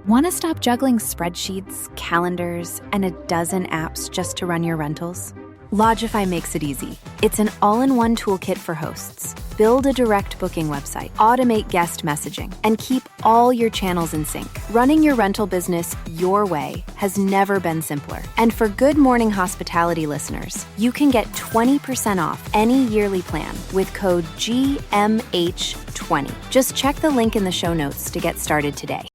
Want to stop juggling spreadsheets, calendars, and a dozen apps just to run your rentals? Lodgify makes it easy. It's an all-in-one toolkit for hosts. Build a direct booking website, automate guest messaging, and keep all your channels in sync. Running your rental business your way has never been simpler. And for Good Morning Hospitality listeners, you can get 20% off any yearly plan with code GMH20. Just check the link in the show notes to get started today.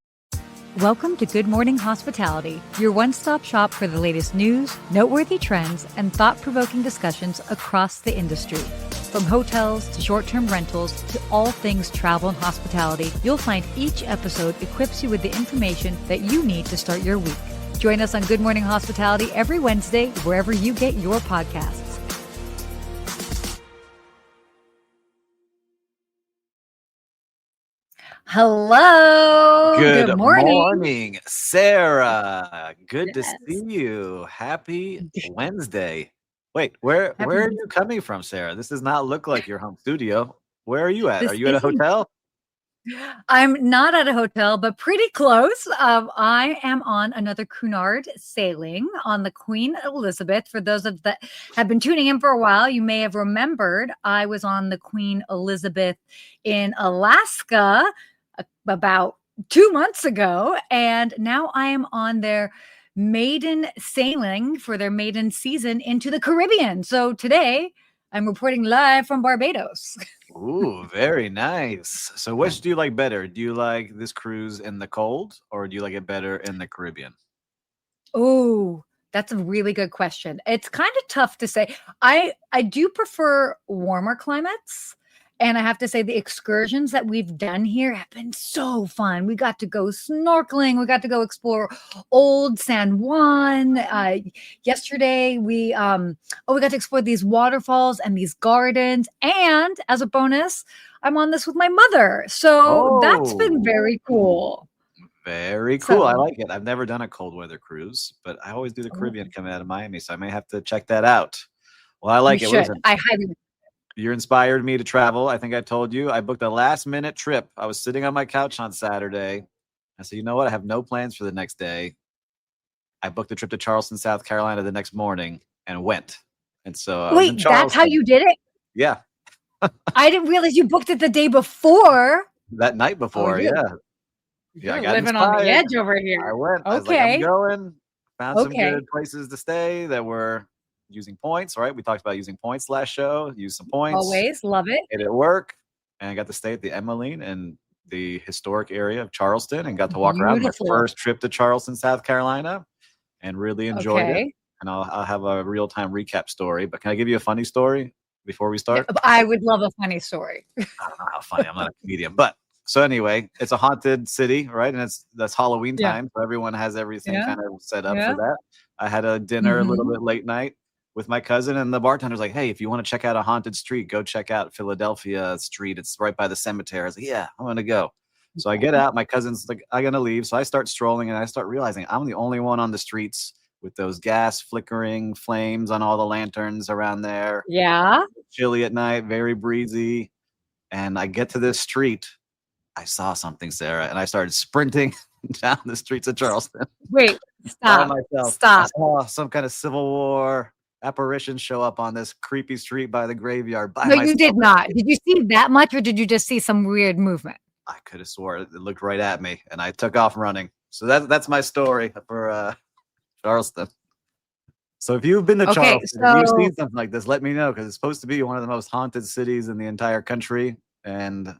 Welcome to Good Morning Hospitality, your one-stop shop for the latest news, noteworthy trends, and thought-provoking discussions across the industry. From hotels to short-term rentals to all things travel and hospitality, you'll find each episode equips you with the information that you need to start your week. Join us on Good Morning Hospitality every Wednesday, wherever you get your podcasts. Hello. Good morning, Sarah. Good to see you. Happy Wednesday. Wait, where are you coming from, Sarah? This does not look like your home studio. Where are you at? Are you at a hotel? I'm not at a hotel, but pretty close. I am on another Cunard sailing on the Queen Elizabeth. For those of that have been tuning in for a while, you may have remembered I was on the Queen Elizabeth in Alaska about 2 months ago, and now I am on their maiden sailing for their maiden season into the Caribbean. So today I'm reporting live from Barbados. Ooh, very nice. So which do you like better? Do you like this cruise in the cold, or do you like it better in the Caribbean? Oh, that's a really good question. It's kind of tough to say. I do prefer warmer climates. And I have to say, the excursions that we've done here have been so fun. We got to go snorkeling. We got to go explore Old San Juan. Yesterday, we got to explore these waterfalls and these gardens. And as a bonus, I'm on this with my mother. So that's been very cool. Very cool. I like it. I've never done a cold weather cruise, but I always do the Caribbean coming out of Miami. So I may have to check that out. Well, I like it. Listen, I highly. You inspired me to travel. I think I told you. I booked a last-minute trip. I was sitting on my couch on Saturday. I said, you know what? I have no plans for the next day. I booked a trip to Charleston, South Carolina the next morning and went. And so wait, that's how you did it? Yeah. I didn't realize you booked it the day before. That night before, yeah. You're I got living inspired. On the edge over here. I went. I was like, I'm going. Found some good places to stay that were using points, right? We talked about using points last show. Use some points. Always love it. Made it work. And I got to stay at the Emmeline in the historic area of Charleston and got to walk around. My first trip to Charleston, South Carolina, and really enjoyed it. And I'll have a real-time recap story. But can I give you a funny story before we start? Yeah, I would love a funny story. I don't know how funny. I'm not a comedian. But so anyway, it's a haunted city, right? And that's Halloween time. So everyone has everything kind of set up for that. I had a dinner a little bit late night with my cousin, and the bartender's like, hey, if you want to check out a haunted street, go check out Philadelphia Street. It's right by the cemetery. I was like, yeah, I'm going to go. So I get out. My cousin's like, I'm going to leave. So I start strolling, and I start realizing I'm the only one on the streets with those gas flickering flames on all the lanterns around there. Yeah. Chilly at night, very breezy. And I get to this street. I saw something, Sarah, and I started sprinting down the streets of Charleston. Wait, stop. I saw some kind of Civil War apparition show up on this creepy street by the graveyard. No, you did not. Did you see that much, or did you just see some weird movement? I could have swore it looked right at me, and I took off running. So that's my story for Charleston. So if you've been to Charleston, if you've seen something like this, let me know, because it's supposed to be one of the most haunted cities in the entire country, and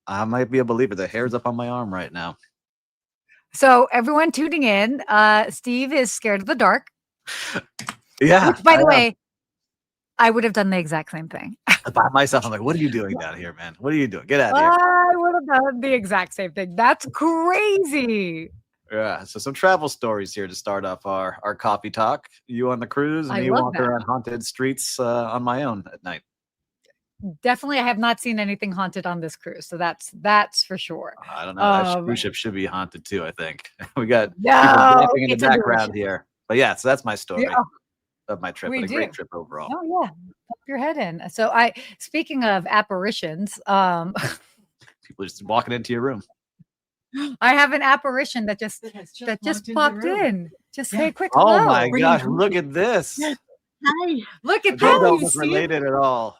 I might be a believer. The hair's up on my arm right now. So everyone tuning in, Steve is scared of the dark. Yeah. Which, by the way, I would have done the exact same thing. By myself, I'm like, what are you doing down here, man? What are you doing? Get out of here. I would have done the exact same thing. That's crazy. Yeah. So some travel stories here to start off our coffee talk. You on the cruise, and me walking around haunted streets on my own at night. Definitely, I have not seen anything haunted on this cruise, so that's for sure. I don't know. That cruise ship should be haunted too, I think. We got people dancing in the background here. But yeah, so that's my story of my trip. A great trip overall. Oh yeah, pop your head in. So speaking of apparitions, people just walking into your room. I have an apparition that just popped in. Just say a quick hello. Oh my gosh, look at this. Hi. Look at They that. don't look related at all.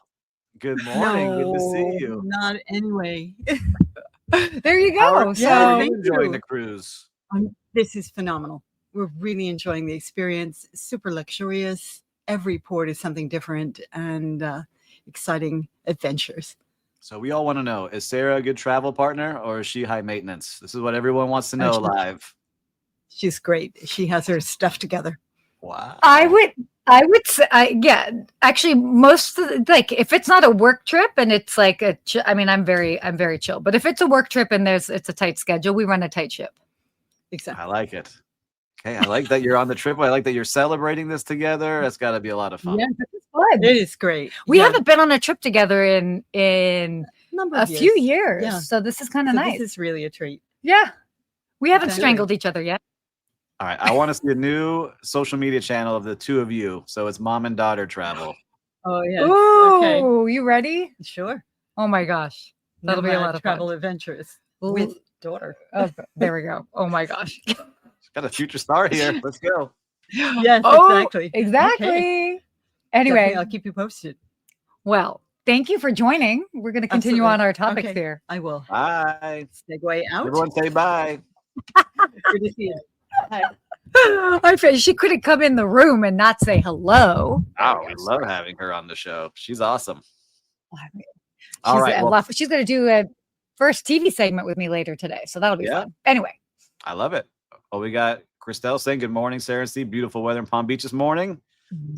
Good morning. Good to see you. Not anyway. There you How go. are you enjoying the cruise? This is phenomenal. We're really enjoying the experience. Super luxurious. Every port is something different and exciting adventures. So we all want to know, is Sarah a good travel partner or is she high maintenance? This is what everyone wants to know live. She's great. She has her stuff together. Wow. I would say, actually most of like, if it's not a work trip and it's like I'm very chill, but if it's a work trip and it's a tight schedule, we run a tight ship. Exactly. I like it. Okay. I like that you're on the trip. I like that you're celebrating this together. It's got to be a lot of fun. Yeah, it's fun. It is great. We haven't been on a trip together in a few years. Yeah. So this is kind of nice. This is really a treat. Yeah. We haven't strangled each other yet. All right. I want to see a new social media channel of the two of you. So it's mom and daughter travel. Oh, yeah. Ooh, okay. You ready? Sure. Oh my gosh. That'll be a lot of travel fun. Adventures with daughter. Oh, there we go. Oh my gosh. Got a future star here. Let's go. Yes, exactly. Exactly. Okay. Anyway, definitely, I'll keep you posted. Well, thank you for joining. We're going to continue on our topics here. I will. Bye. Segue out. Everyone say bye. Good to see you. Hi. I feel she couldn't come in the room and not say hello. Oh, we love having her on the show. She's awesome. All right. She's going to do a first TV segment with me later today. So that'll be fun. Anyway. I love it. Well, we got Christelle saying good morning, Sarah and Steve. Beautiful weather in Palm Beach this morning.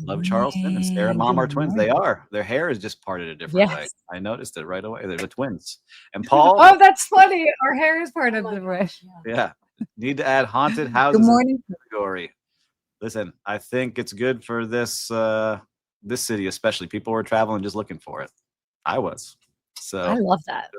Love Charleston. And Sarah and Mom are twins. They are. Their hair is just parted a different way. I noticed it right away. They're the twins. And Paul. Oh, that's funny. Our hair is parted a different way. Yeah. Need to add haunted houses. Good morning. Category. Listen, I think it's good for this this city, especially. People were traveling just looking for it. I was. So I love that.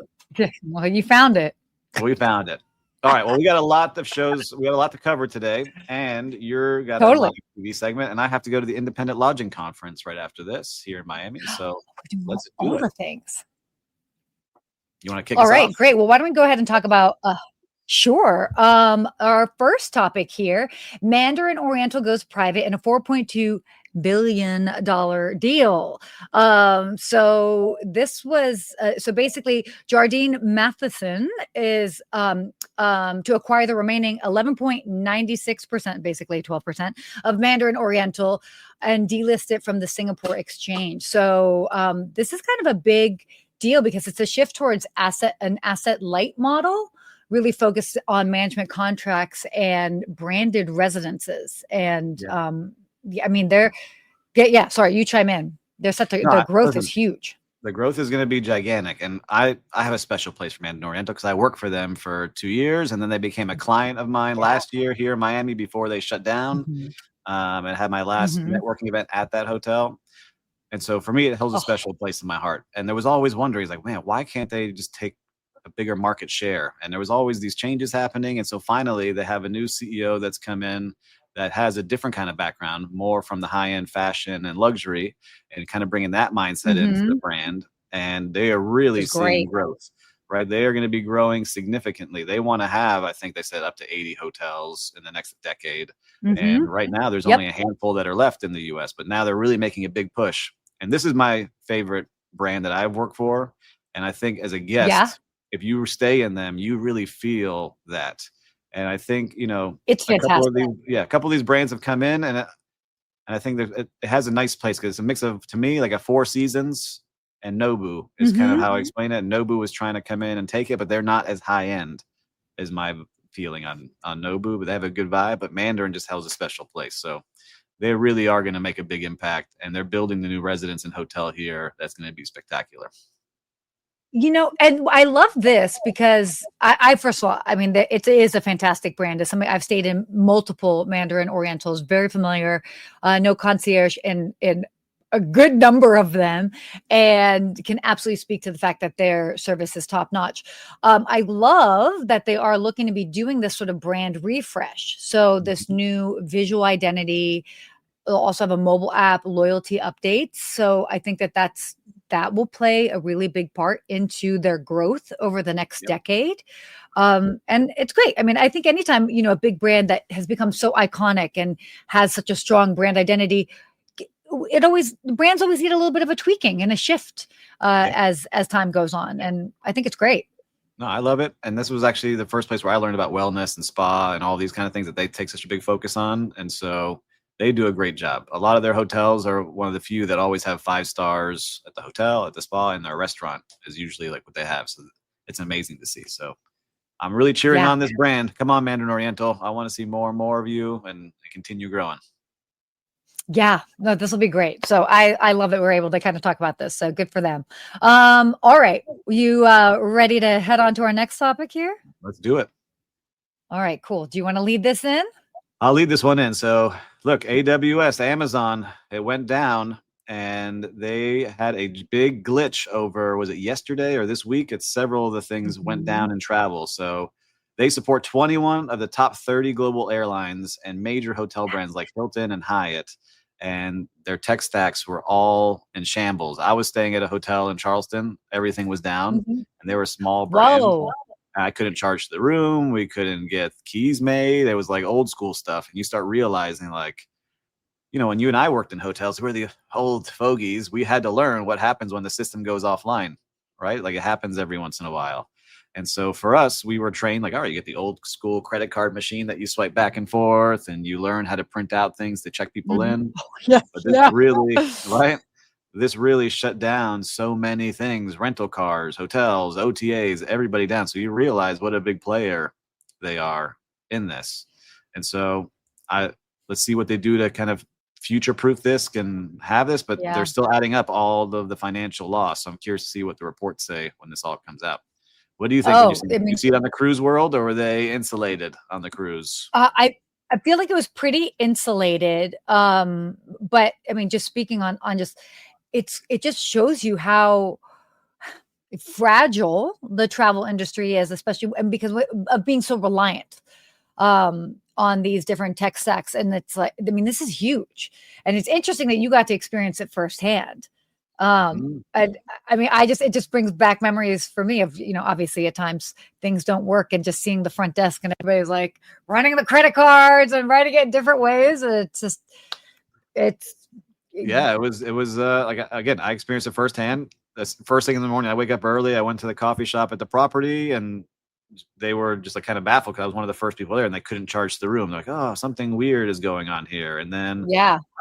Well, you found it. We found it. All right. Well, we got a lot of shows. We got a lot to cover today, and you're got a live TV segment, and I have to go to the Independent Lodging Conference right after this here in Miami. So let's do all it. the things. You want to kick us off? All right, great. Well, why don't we go ahead and talk about sure. Our first topic here, Mandarin Oriental goes private in a $4.2 billion deal. So this was so basically Jardine Matheson is to acquire the remaining 11.96%, basically 12% of Mandarin Oriental, and delist it from the Singapore exchange. So this is kind of a big deal because it's a shift towards an asset light model, really focused on management contracts and branded residences. And I mean, sorry, you chime in. Their growth is huge. The growth is going to be gigantic. And I have a special place for Mandarin Oriental because I worked for them for 2 years, and then they became a client of mine last year here in Miami before they shut down. And had my last networking event at that hotel. And so for me, it holds a special place in my heart. And there was always wondering, like, man, why can't they just take a bigger market share? And there was always these changes happening. And so finally they have a new CEO that's come in that has a different kind of background, more from the high-end fashion and luxury, and kind of bringing that mindset into the brand. And they are really seeing growth, right? They are going to be growing significantly. They want to have, I think they said, up to 80 hotels in the next decade. And right now there's only a handful that are left in the US, but now they're really making a big push. And this is my favorite brand that I've worked for. And I think as a guest, if you stay in them, you really feel that. And I think, it's fantastic. A couple of these brands have come in, and I think that it has a nice place because it's a mix of, to me, like a Four Seasons and Nobu is kind of how I explain it. And Nobu was trying to come in and take it, but they're not as high end as my feeling on Nobu, but they have a good vibe. But Mandarin just holds a special place. So they really are going to make a big impact, and they're building the new residence and hotel here. That's going to be spectacular. And I love this because I first of all, I mean, it is a fantastic brand. It's something I've stayed in multiple Mandarin Orientals, very familiar, no concierge in a good number of them, and can absolutely speak to the fact that their service is top notch. I love that they are looking to be doing this sort of brand refresh. So this new visual identity, they'll also have a mobile app, loyalty updates. So I think that that's that will play a really big part into their growth over the next decade. And it's great. I mean, I think anytime, a big brand that has become so iconic and has such a strong brand identity, brands always need a little bit of a tweaking and a shift as time goes on. And I think it's great. No, I love it. And this was actually the first place where I learned about wellness and spa and all these kind of things that they take such a big focus on. And so they do a great job. A lot of their hotels are one of the few that always have 5 stars at the hotel, at the spa, and their restaurant is usually like what they have. So it's amazing to see. So I'm really cheering on this brand. Come on, Mandarin Oriental. I want to see more and more of you and continue growing. Yeah, no, this will be great. So I love that we're able to kind of talk about this. So good for them. All right. You ready to head on to our next topic here? Let's do it. All right, cool. Do you want to lead this in? I'll lead this one in. So look, AWS, Amazon, it went down and they had a big glitch over, was it yesterday or this week? It's several of the things went down in travel. So they support 21 of the top 30 global airlines and major hotel brands like Hilton and Hyatt. And their tech stacks were all in shambles. I was staying at a hotel in Charleston. Everything was down and they were small brands. Whoa. I couldn't charge the room. We couldn't get keys made. It was like old school stuff. And you start realizing like, when you and I worked in hotels, we're the old fogies. We had to learn what happens when the system goes offline, right? Like it happens every once in a while. And so for us, we were trained like, all right, you get the old school credit card machine that you swipe back and forth and you learn how to print out things to check people in. Yeah. But this really, right? This really shut down so many things, rental cars, hotels, OTAs, everybody down. So you realize what a big player they are in this. And so let's see what they do to kind of future-proof this and have this, but they're still adding up all of the financial loss. So I'm curious to see what the reports say when this all comes out. What do you think? You see it on the cruise world, or were they insulated on the cruise? I feel like it was pretty insulated. But I mean, just speaking on just, it just shows you how fragile the travel industry is, especially because of being so reliant on these different tech stacks. And it's like, I mean, this is huge. And it's interesting that you got to experience it firsthand. I mean, it just brings back memories for me of, obviously at times things don't work and just seeing the front desk and everybody's like running the credit cards and writing it in different ways. It was like, again, I experienced it firsthand. That's first thing in the morning. I wake up early. I went to the coffee shop at the property and they were just like kind of baffled because I was one of the first people there and they couldn't charge the room. They're like, oh, something weird is going on here. And then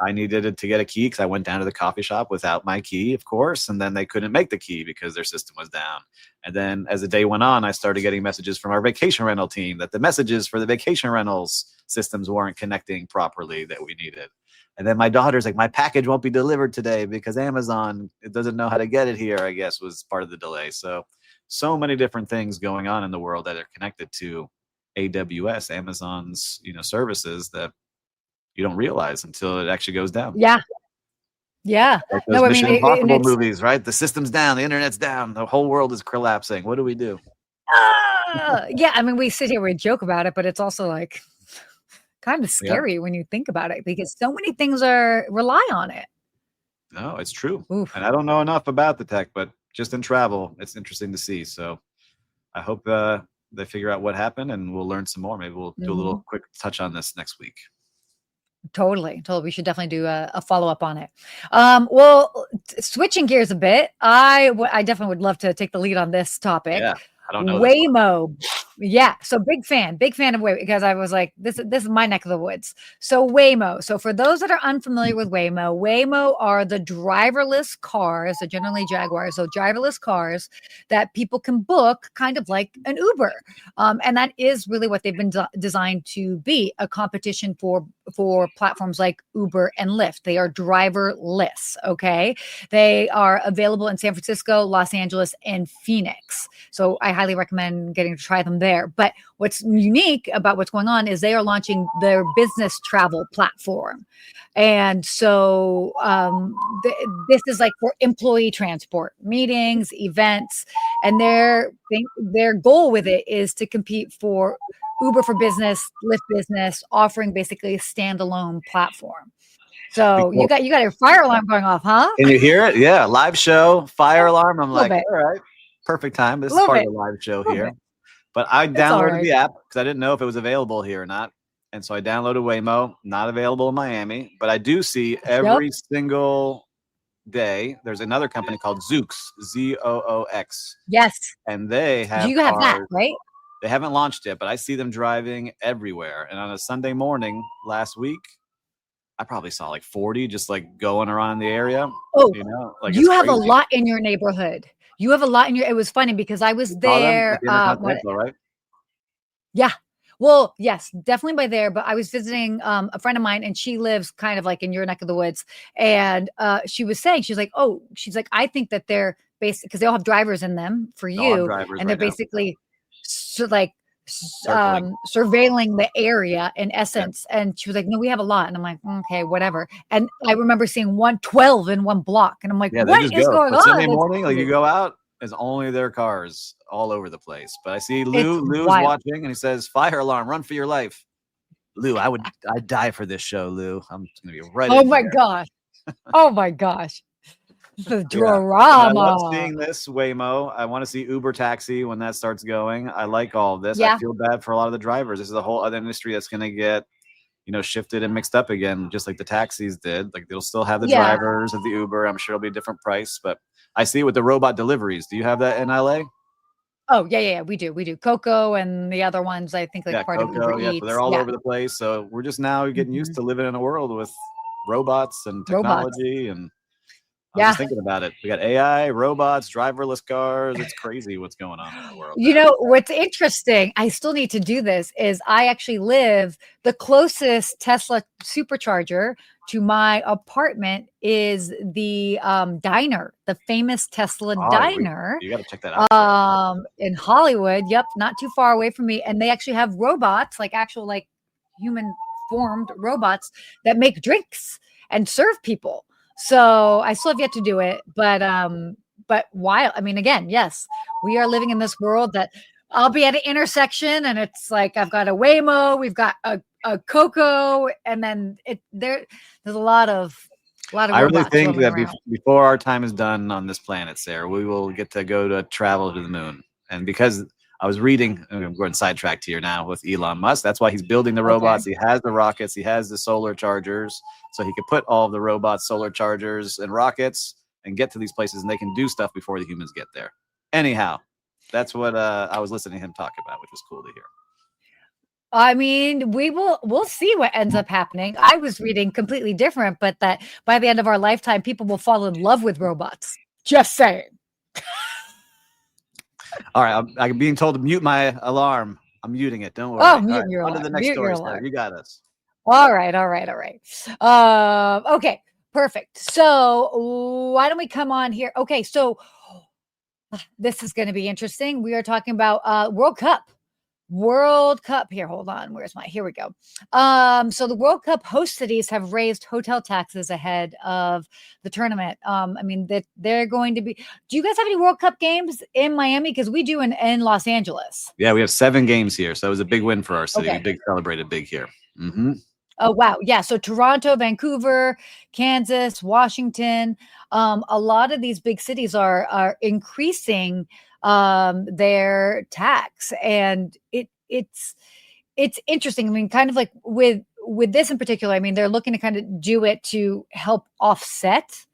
I needed it to get a key because I went down to the coffee shop without my key, of course. And then they couldn't make the key because their system was down. And then as the day went on, I started getting messages from our vacation rental team that the messages for the vacation rentals systems weren't connecting properly that we needed. And then my daughter's like, my package won't be delivered today because Amazon, it doesn't know how to get it here, I guess, was part of the delay. So many different things going on in the world that are connected to AWS, Amazon's, services that you don't realize until it actually goes down. Yeah. Like those Mission Impossible movies, right? The system's down, the internet's down, the whole world is collapsing. What do we do? Yeah, I mean, we sit here, we joke about it, but it's also like kind of scary when you think about it because so many things rely on it. No, it's true. Oof. And I don't know enough about the tech, but just in travel, it's interesting to see. So I hope they figure out what happened and we'll learn some more. Maybe we'll do a little quick touch on this next week. Totally. We should definitely do a follow-up on it. Well, switching gears a bit, I definitely would love to take the lead on this topic. Yeah, I don't know. Waymo. Yeah. So big fan of Waymo because I was like, this is my neck of the woods. So Waymo. So for those that are unfamiliar with Waymo are the driverless cars, so generally Jaguars, so driverless cars that people can book kind of like an Uber. And that is really what they've been designed to be, a competition for platforms like Uber and Lyft. They are driverless. Okay. They are available in San Francisco, Los Angeles, and Phoenix. So I highly recommend getting to try them there. But what's unique about what's going on is they are launching their business travel platform. And so this is like for employee transport, meetings, events, and their goal with it is to compete for Uber for business, Lyft business, offering basically a standalone platform. So you got your fire alarm going off, huh? Can you hear it? Yeah, live show, fire alarm. I'm like, bit. all right, perfect time. This is Little part bit. of the live show Little here. bit. But I It's all downloaded right. the app because I didn't know if it was available here or not. And so I downloaded Waymo, not available in Miami. But I do see every single day there's another company called Zoox, Zoox. Yes. And they have You have cars. that, right? They haven't launched yet, but I see them driving everywhere. And on a Sunday morning last week, I probably saw like 40 just like going around the area. Oh, you know, like you have crazy. a lot in your neighborhood. You have a lot in your. It was funny because I was there. Right? Yeah. Well, yes, definitely by there. But I was visiting a friend of mine, and she lives kind of like in your neck of the woods. And she was saying, she's like, I think that they're basically because they all have drivers in them for you, and they're basically surveilling the area in essence. Yeah. And she was like, no, we have a lot. And I'm like, okay, whatever. And I remember seeing 112 in one block. And I'm like, what is going on? Sunday morning, like you go out, there's only their cars all over the place. But I see Lou's watching and he says, fire alarm, run for your life. Lou, I'd die for this show, Lou. I'm just gonna be right. Oh my gosh. Oh my gosh. The drama. I love seeing this Waymo. I want to see Uber taxi when that starts going. I like all of this. I feel bad for a lot of the drivers. This is a whole other industry that's going to get, shifted and mixed up again, just like the taxis did. Like they'll still have the drivers of the Uber. I'm sure it'll be a different price, but I see it with the robot deliveries. Do you have that in LA? Oh yeah, we do. Coco and the other ones. I think part Coco, of Uber Eats. So they're all over the place. So we're just now getting used to living in a world with robots and technology and. I was just thinking about it. We got AI, robots, driverless cars. It's crazy what's going on in the world. What's interesting, I still need to do this, is I actually live, the closest Tesla supercharger to my apartment is the diner, the famous Tesla diner. You got to check that out. In Hollywood. Yep, not too far away from me. And they actually have robots, like actual like human formed robots that make drinks and serve people. So I still have yet to do it, but while, I mean, again, yes, we are living in this world that I'll be at an intersection and it's like, I've got a Waymo, we've got a Coco, and then there's a lot of I really think that before our time is done on this planet, Sarah, we will get to go to travel to the moon. And because I was reading, I'm going sidetracked here now with Elon Musk. That's why he's building the robots. He has the rockets. He has the solar chargers. So he could put all of the robots, solar chargers, and rockets and get to these places, and they can do stuff before the humans get there. Anyhow, that's what I was listening to him talk about, which was cool to hear. I mean, we'll see what ends up happening. I was reading completely different, but that by the end of our lifetime, people will fall in love with robots. Just saying. All right, I'm being told to mute my alarm. I'm muting it. Don't worry. Oh, mute your alarm. On to the next story. You got us. All right. Okay, perfect. So why don't we come on here? Okay, so this is going to be interesting. We are talking about World Cup here. Hold on. Here we go. So the World Cup host cities have raised hotel taxes ahead of the tournament. I mean, that they're going to be, do you guys have any World Cup games in Miami? Because we do in Los Angeles. Yeah, we have 7 games here. So it was a big win for our city. Okay. We celebrated big here. Mm-hmm. Oh, wow. Yeah. So Toronto, Vancouver, Kansas, Washington, a lot of these big cities are increasing their tax, and it's interesting. I mean, kind of like with this in particular, I mean, they're looking to kind of do it to help offset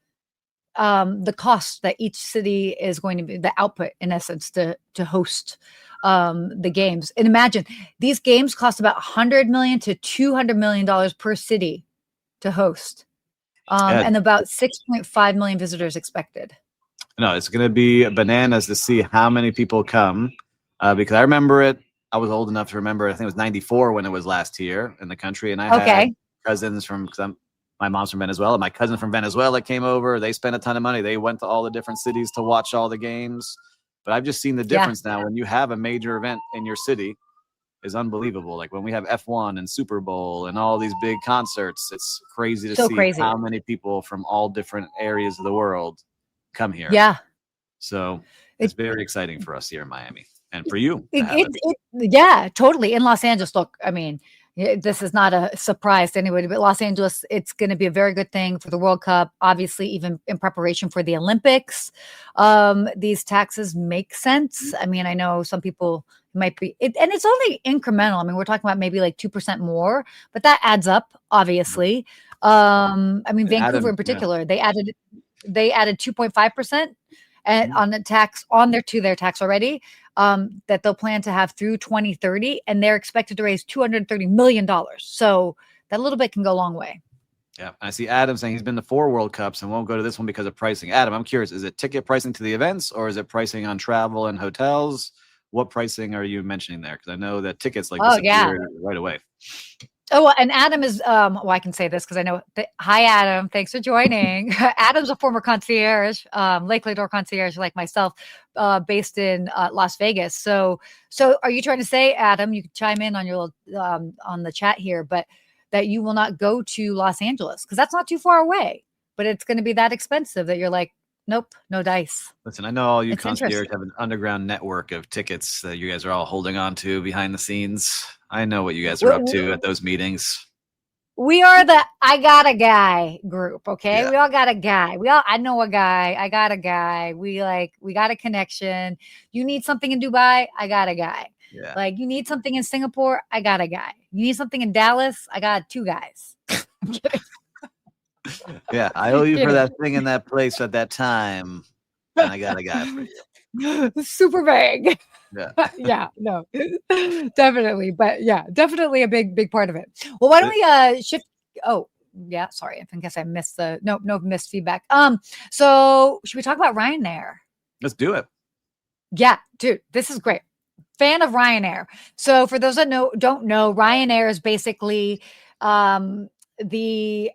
the cost that each city is going to be, the output in essence to host the games. And imagine these games cost about $100 million to $200 million per city to host, and about 6.5 million visitors expected. No, it's going to be bananas to see how many people come, because I remember it. I was old enough to remember. I think it was 94 when it was last here in the country, and I had cousins from. My mom's from Venezuela. My cousin from Venezuela came over. They spent a ton of money. They went to all the different cities to watch all the games. But I've just seen the difference now when you have a major event in your city is unbelievable. Like when we have F1 and Super Bowl and all these big concerts, it's crazy to see how many people from all different areas of the world come here. Yeah. So it's very exciting for us here in Miami and for you. Yeah, totally. In Los Angeles, look, I mean, this is not a surprise to anybody, but Los Angeles, it's going to be a very good thing for the World Cup. Obviously, even in preparation for the Olympics, these taxes make sense. I mean, I know some people might be, and it's only incremental. I mean, we're talking about maybe like 2% more, but that adds up, obviously. I mean, Vancouver in particular, they added 2.5% on the tax to their tax already, that they'll plan to have through 2030, and they're expected to raise $230 million. So that little bit can go a long way. Yeah, I see Adam saying he's been to 4 World Cups and won't go to this one because of pricing. Adam, I'm curious, is it ticket pricing to the events, or is it pricing on travel and hotels? What pricing are you mentioning there? Because I know that tickets disappeared right away. Oh, and Adam is, I can say this because I know. Hi, Adam. Thanks for joining. Adam's a former concierge, Lake Lodore concierge like myself, based in Las Vegas. So are you trying to say, Adam, you can chime in on your on the chat here, but that you will not go to Los Angeles because that's not too far away, but it's going to be that expensive that you're like, nope, no dice. Listen, I know all you concierge have an underground network of tickets that you guys are all holding on to behind the scenes. I know what you guys are up to at those meetings. We are the I got a guy group, okay? Yeah. We all got a guy. I know a guy. I got a guy. We got a connection. You need something in Dubai, I got a guy. Yeah. Like you need something in Singapore, I got a guy. You need something in Dallas, I got 2 guys. I'm kidding. Yeah, I owe you for that thing in that place at that time. And I got a guy for you. Super vague. Yeah. Yeah, no, definitely. But yeah, definitely a big part of it. Well, why don't we shift? Oh, yeah. Sorry. I guess I missed no missed feedback. So should we talk about Ryanair? Let's do it. Yeah, dude, this is great. Fan of Ryanair. So for those that don't know, Ryanair is basically the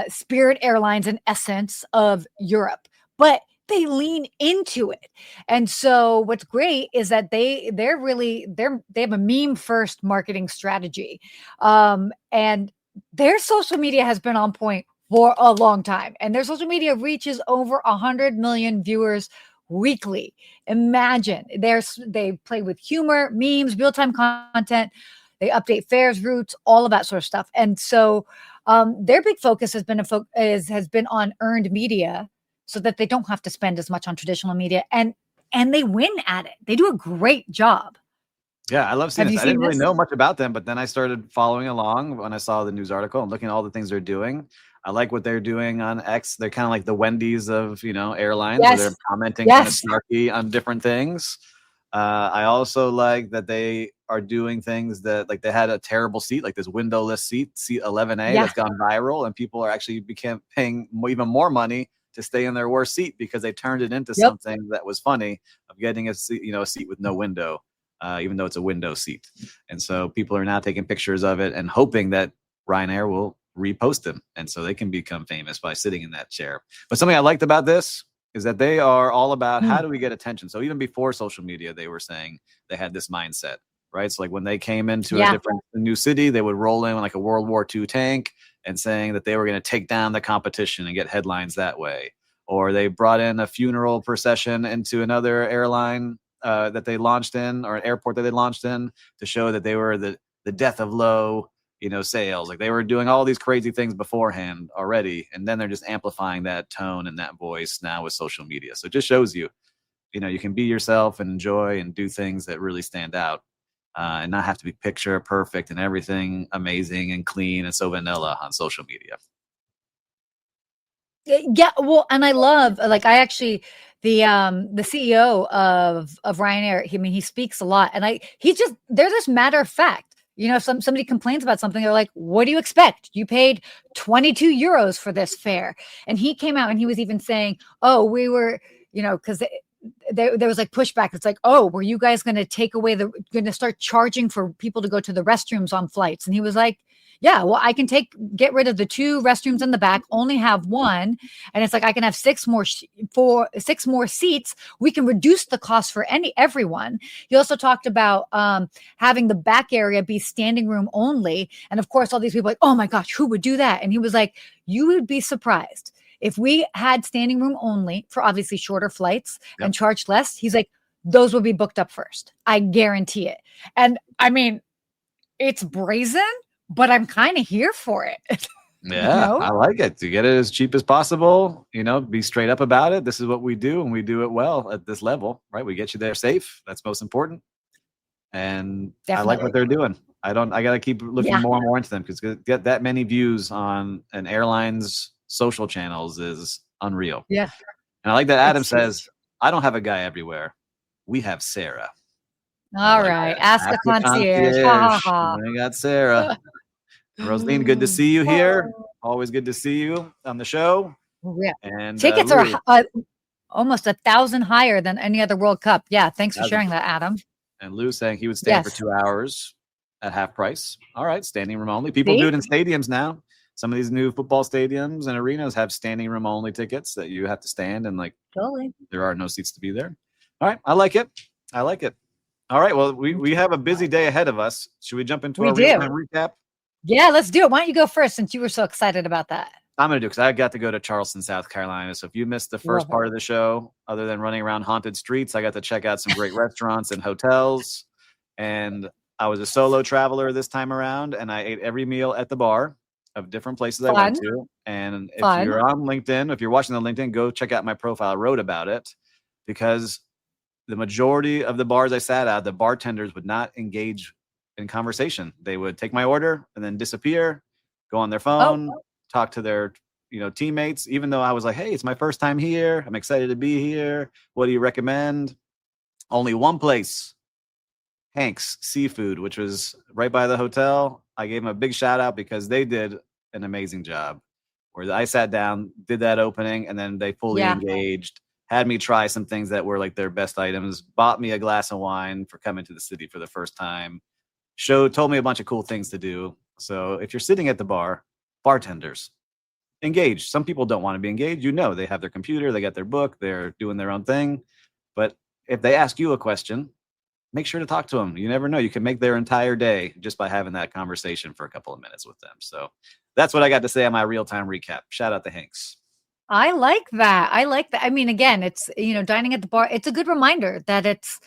Spirit Airlines in essence of Europe, but they lean into it. And so what's great is that they have a meme first marketing strategy. And their social media has been on point for a long time. And their social media reaches over 100 million viewers weekly. Imagine they play with humor, memes, real-time content. They update fares, routes, all of that sort of stuff. And so their big focus has been on earned media, so that they don't have to spend as much on traditional media, and they win at it. They do a great job. Yeah, I love seeing this. I didn't really know much about them, but then I started following along when I saw the news article and looking at all the things they're doing. I like what they're doing on X. They're kind of like the Wendy's of airlines, where they're commenting kind of snarky on different things. I also like that they are doing things that, like, they had a terrible seat, like this windowless seat 11A, that's gone viral, and people are actually paying even more money to stay in their worst seat because they turned it into something that was funny, of getting a seat, a seat with no window, even though it's a window seat. And so people are now taking pictures of it and hoping that Ryanair will repost them, and so they can become famous by sitting in that chair. But something I liked about this is that they are all about how do we get attention. So even before social media, they were saying they had this mindset, right? So like when they came into a new city, they would roll in like a World War II tank and saying that they were going to take down the competition and get headlines that way. Or they brought in a funeral procession into another airline that they launched in, or an airport that they launched in, to show that they were the death of low sales. Like they were doing all these crazy things beforehand already, and then they're just amplifying that tone and that voice now with social media. So it just shows you can be yourself and enjoy and do things that really stand out, and not have to be picture perfect and everything amazing and clean and so vanilla on social media. Yeah, well, and I love, like, I actually, the CEO of Ryanair, he speaks a lot, and they're just matter of fact. If somebody complains about something, they're like, what do you expect? You paid 22 euros for this fare. And he came out and he was even saying, oh, we were, because there was like pushback. It's like, oh, were you guys going to going to start charging for people to go to the restrooms on flights? And he was like, yeah, well, I can get rid of the 2 restrooms in the back, only have 1. And it's like, I can have 6 more seats. We can reduce the cost for everyone. He also talked about having the back area be standing room only. And of course, all these people are like, oh my gosh, who would do that? And he was like, you would be surprised if we had standing room only for obviously shorter flights and charged less. He's like, those would be booked up first. I guarantee it. And I mean, it's brazen, but I'm kind of here for it. Yeah, I like it. To get it as cheap as possible, be straight up about it. This is what we do, and we do it well at this level, right? We get you there safe. That's most important. And I like what they're doing. I got to keep looking more and more into them, because get that many views on an airline's social channels is unreal. Yeah. And I like that Adam says, I don't have a guy everywhere. We have Sarah. All right. Ask the concierge. Ha, ha, ha. I got Sarah. Rosaline, good to see you here. Always good to see you on the show. Yeah. And tickets are almost 1,000 higher than any other World Cup. Yeah. Thanks for sharing that, Adam. And Lou saying he would stand for 2 hours at half price. All right. Standing room only. People do it in stadiums now. Some of these new football stadiums and arenas have standing room only tickets that you have to stand, and there are no seats to be there. All right. I like it. All right. Well, we have a busy day ahead of us. Should we jump into our real-time recap? Yeah, let's do it. Why don't you go first, since you were so excited about that? I'm going to do it because I got to go to Charleston, South Carolina. So if you missed the first part of the show, other than running around haunted streets, I got to check out some great restaurants and hotels. And I was a solo traveler this time around, and I ate every meal at the bar of different places I went to. And if you're on LinkedIn, if you're watching on LinkedIn, go check out my profile. I wrote about it, because the majority of the bars I sat at, the bartenders would not engage in conversation. They would take my order and then disappear, go on their phone, talk to their teammates, even though I was like, hey, it's my first time here. I'm excited to be here. What do you recommend? Only one place, Hank's Seafood, which was right by the hotel. I gave them a big shout out because they did an amazing job. Where I sat down, did that opening, and then they fully engaged, had me try some things that were like their best items, bought me a glass of wine for coming to the city for the first time, told me a bunch of cool things to do. So if you're sitting at the bar, bartenders, engage. Some people don't want to be engaged. They have their computer, they got their book, they're doing their own thing. But if they ask you a question, make sure to talk to them. You never know. You can make their entire day just by having that conversation for a couple of minutes with them. So that's what I got to say on my real-time recap. Shout out to Hanks. I like that. I mean, again, it's, dining at the bar. It's a good reminder that it's,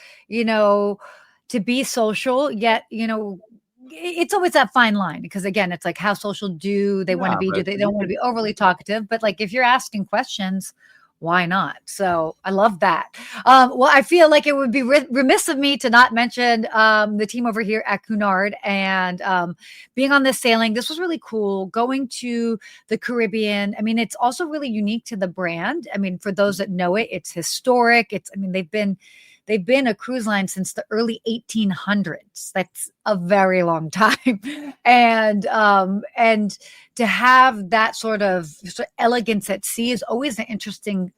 to be social, yet, it's always that fine line, because again, it's like, how social do they want to be? They don't want to be overly talkative, but like, if you're asking questions, why not? So I love that. Well, I feel like it would be remiss of me to not mention the team over here at Cunard and being on this sailing. This was really cool. Going to the Caribbean. I mean, it's also really unique to the brand. I mean, for those that know it, it's historic. They've been a cruise line since the early 1800s. That's a very long time. And to have that sort of elegance at sea is always an interesting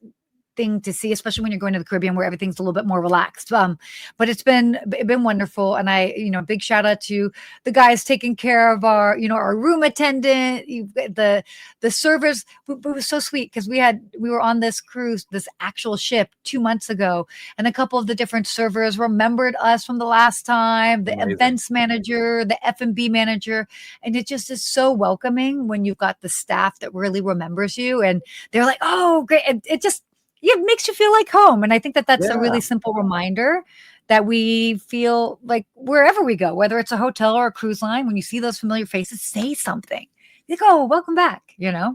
thing to see, especially when you're going to the Caribbean where everything's a little bit more relaxed. But it's been wonderful. And I, big shout out to the guys taking care of our, our room attendant, the servers. It was so sweet because we were on this cruise, this actual ship 2 months ago, and a couple of the different servers remembered us from the last time, the events manager, the F&B manager. And it just is so welcoming when you've got the staff that really remembers you. And they're like, oh, great. And it makes you feel like home. And I think that's a really simple reminder that we feel like wherever we go, whether it's a hotel or a cruise line, when you see those familiar faces, say something. You go, welcome back, Yeah,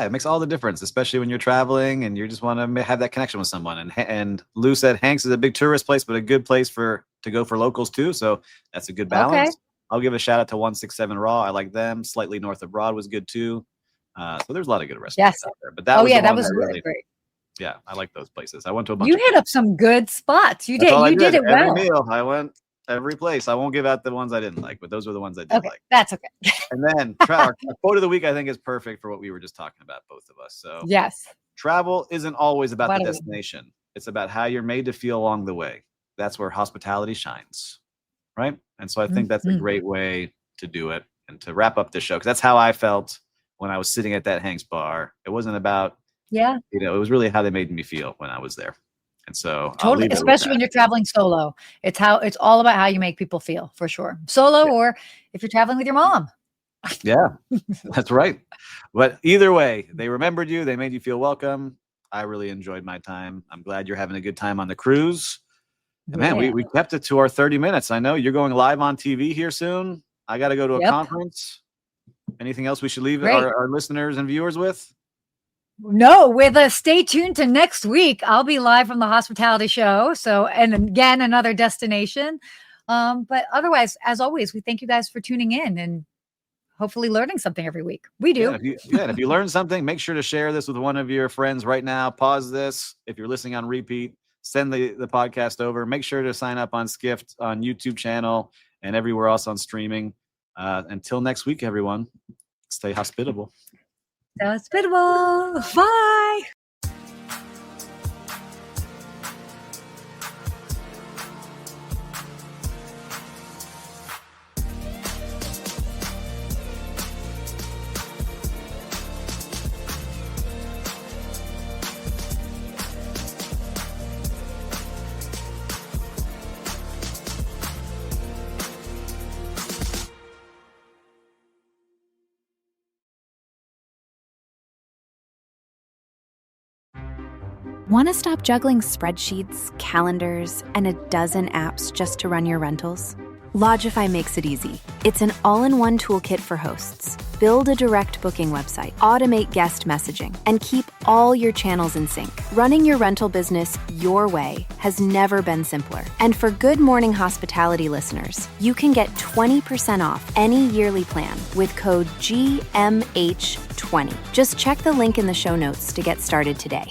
it makes all the difference, especially when you're traveling and you just want to have that connection with someone. And Lou said Hanks is a big tourist place, but a good place to go for locals too. So that's a good balance. Okay. I'll give a shout out to 167 Raw. I like them. Slightly North of Broad was good too. So there's a lot of good restaurants out there. But that was really great. Yeah, I like those places. I went to a bunch. You hit up some good spots. You did. You did it well. Every meal, I went every place. I won't give out the ones I didn't like, but those were the ones I did like. That's okay. And then our quote of the week, I think, is perfect for what we were just talking about, both of us. So yes, travel isn't always about the destination. It's about how you're made to feel along the way. That's where hospitality shines, right? And so I think that's a great way to do it and to wrap up the show, because that's how I felt when I was sitting at that Hank's bar. It wasn't about it was really how they made me feel when I was there. And so totally, especially when you're traveling solo, it's all about how you make people feel, for sure. Solo, or if you're traveling with your mom. Yeah, that's right. But either way, they remembered you. They made you feel welcome. I really enjoyed my time. I'm glad you're having a good time on the cruise. And man, we kept it to our 30 minutes. I know you're going live on TV here soon. I got to go to a conference. Anything else we should leave Great. our listeners and viewers with? No, stay tuned to next week. I'll be live from the hospitality show. So, and again, another destination. But otherwise, as always, we thank you guys for tuning in and hopefully learning something every week. We do. And if you learn something, make sure to share this with one of your friends right now. Pause this. If you're listening on repeat, send the podcast over. Make sure to sign up on Skift on YouTube channel and everywhere else on streaming. Until next week, everyone, stay hospitable. Stay hospitable. Bye. Want to stop juggling spreadsheets, calendars, and a dozen apps just to run your rentals? Logify makes it easy. It's an all-in-one toolkit for hosts. Build a direct booking website, automate guest messaging, and keep all your channels in sync. Running your rental business your way has never been simpler. And for Good Morning Hospitality listeners, you can get 20% off any yearly plan with code GMH20. Just check the link in the show notes to get started today.